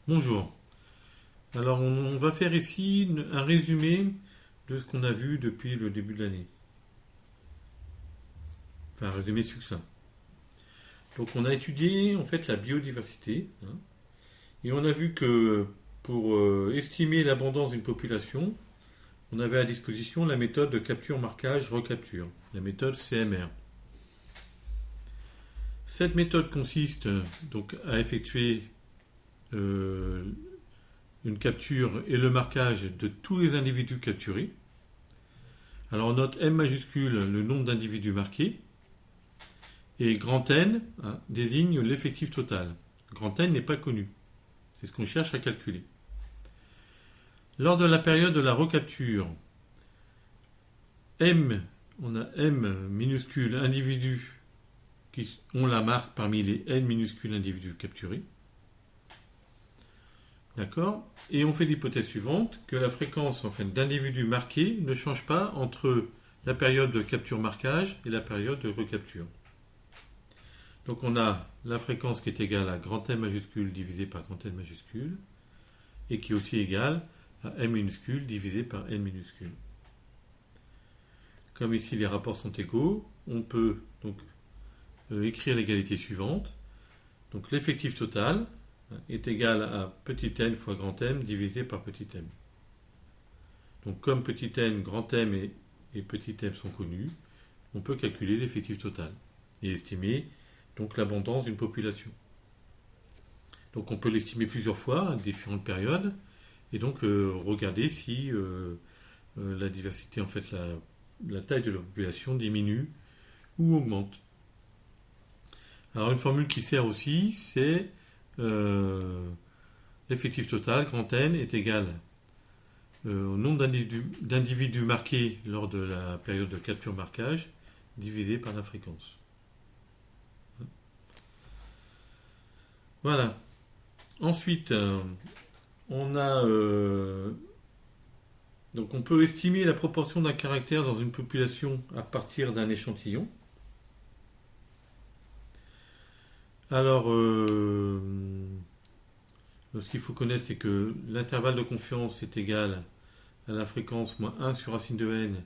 Bonjour. Alors, on va faire ici un résumé de ce qu'on a vu depuis le début de l'année. Enfin, un résumé succinct. Donc, on a étudié en fait la biodiversité, et on a vu que pour estimer l'abondance d'une population, on avait à disposition la méthode de capture, marquage, recapture, la méthode CMR. Cette méthode consiste donc à effectuer une capture et le marquage de tous les individus capturés. Alors on note M majuscule le nombre d'individus marqués et grand N désigne l'effectif total. Grand N n'est pas connu. C'est ce qu'on cherche à calculer. Lors de la période de la recapture, on a M minuscule individus qui ont la marque parmi les N minuscules individus capturés. D'accord. Et on fait l'hypothèse suivante, que la fréquence d'individus marqués ne change pas entre la période de capture-marquage et la période de recapture. Donc on a la fréquence qui est égale à grand M majuscule divisé par grand N majuscule, et qui est aussi égale à M minuscule divisé par N minuscule. Comme ici les rapports sont égaux, on peut donc écrire l'égalité suivante. Donc l'effectif total est égal à petit n fois grand M divisé par petit m. Donc comme petit n, grand M et petit m sont connus, on peut calculer l'effectif total et estimer donc l'abondance d'une population. Donc on peut l'estimer plusieurs fois à différentes périodes et donc regarder si la diversité, la taille de la population diminue ou augmente. Alors une formule qui sert aussi, c'est l'effectif total, grand N, est égal au nombre d'individus marqués lors de la période de capture-marquage divisé par la fréquence. Voilà. Ensuite, on peut estimer la proportion d'un caractère dans une population à partir d'un échantillon. Alors, ce qu'il faut connaître, c'est que l'intervalle de confiance est égal à la fréquence moins 1 sur racine de n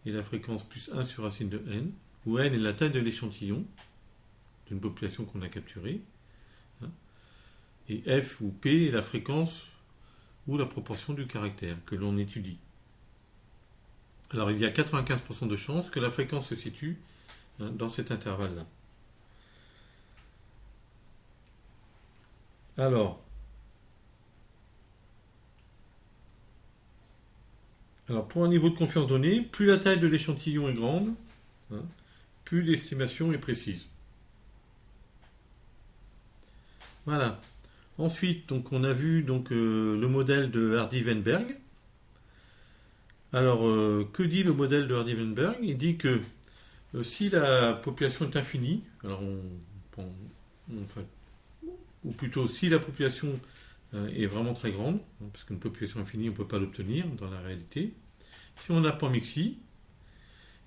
et la fréquence plus 1 sur racine de n, où n est la taille de l'échantillon d'une population qu'on a capturée, et f ou p est la fréquence ou la proportion du caractère que l'on étudie. Alors, il y a 95% de chances que la fréquence se situe dans cet intervalle-là. Alors, pour un niveau de confiance donné, plus la taille de l'échantillon est grande, plus l'estimation est précise. Voilà. Ensuite, donc, on a vu le modèle de Hardy-Weinberg. Alors, que dit le modèle de Hardy-Weinberg? Il dit que si la population est infinie, ou plutôt si la population est vraiment très grande, parce qu'une population infinie, on ne peut pas l'obtenir dans la réalité, si on n'a pas mixi,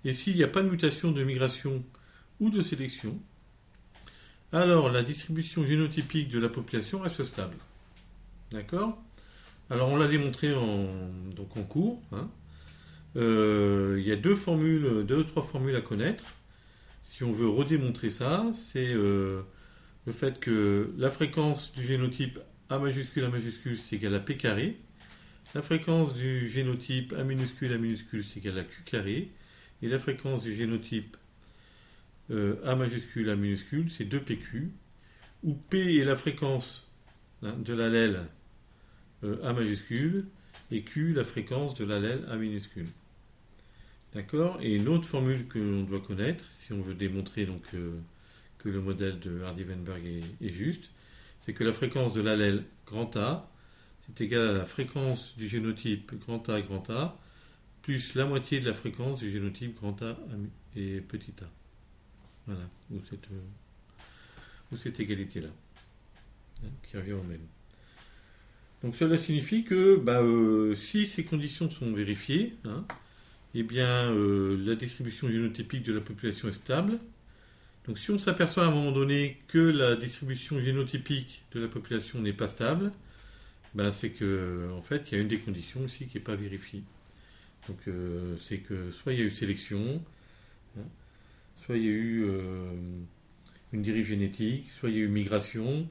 et s'il n'y a pas de mutation de migration ou de sélection, alors la distribution génotypique de la population reste stable. D'accord? Alors on l'a démontré en cours. Il y a deux ou trois formules à connaître. Si on veut redémontrer ça, c'est le fait que la fréquence du génotype A majuscule c'est égal à P carré. La fréquence du génotype A minuscule c'est égal à Q carré. Et la fréquence du génotype A minuscule c'est 2PQ, où P est la fréquence de l'allèle A majuscule et Q la fréquence de l'allèle A minuscule. D'accord? Et une autre formule que l'on doit connaître, si on veut démontrer que le modèle de Hardy-Weinberg est juste, c'est que la fréquence de l'allèle grand A, c'est égal à la fréquence du génotype grand A, plus la moitié de la fréquence du génotype grand A et petit a. Voilà, ou cette égalité-là, qui revient au même. Donc cela signifie que si ces conditions sont vérifiées, eh bien la distribution génotypique de la population est stable, Donc si on s'aperçoit à un moment donné que la distribution génotypique de la population n'est pas stable, ben c'est que en fait il y a une des conditions ici qui n'est pas vérifiée. Donc c'est que soit il y a eu sélection, hein, soit il y a eu une dérive génétique, soit il y a eu migration.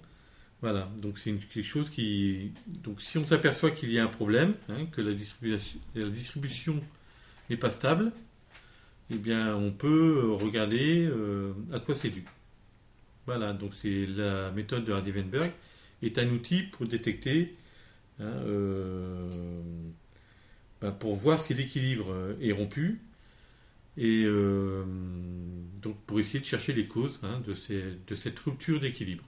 Voilà, donc c'est quelque chose qui... Donc si on s'aperçoit qu'il y a un problème, hein, que la distribution n'est pas stable, eh bien on peut regarder à quoi c'est dû. Voilà, donc c'est la méthode de Hardy-Weinberg est un outil pour détecter, hein, pour voir si l'équilibre est rompu et donc pour essayer de chercher les causes, hein, de cette rupture d'équilibre.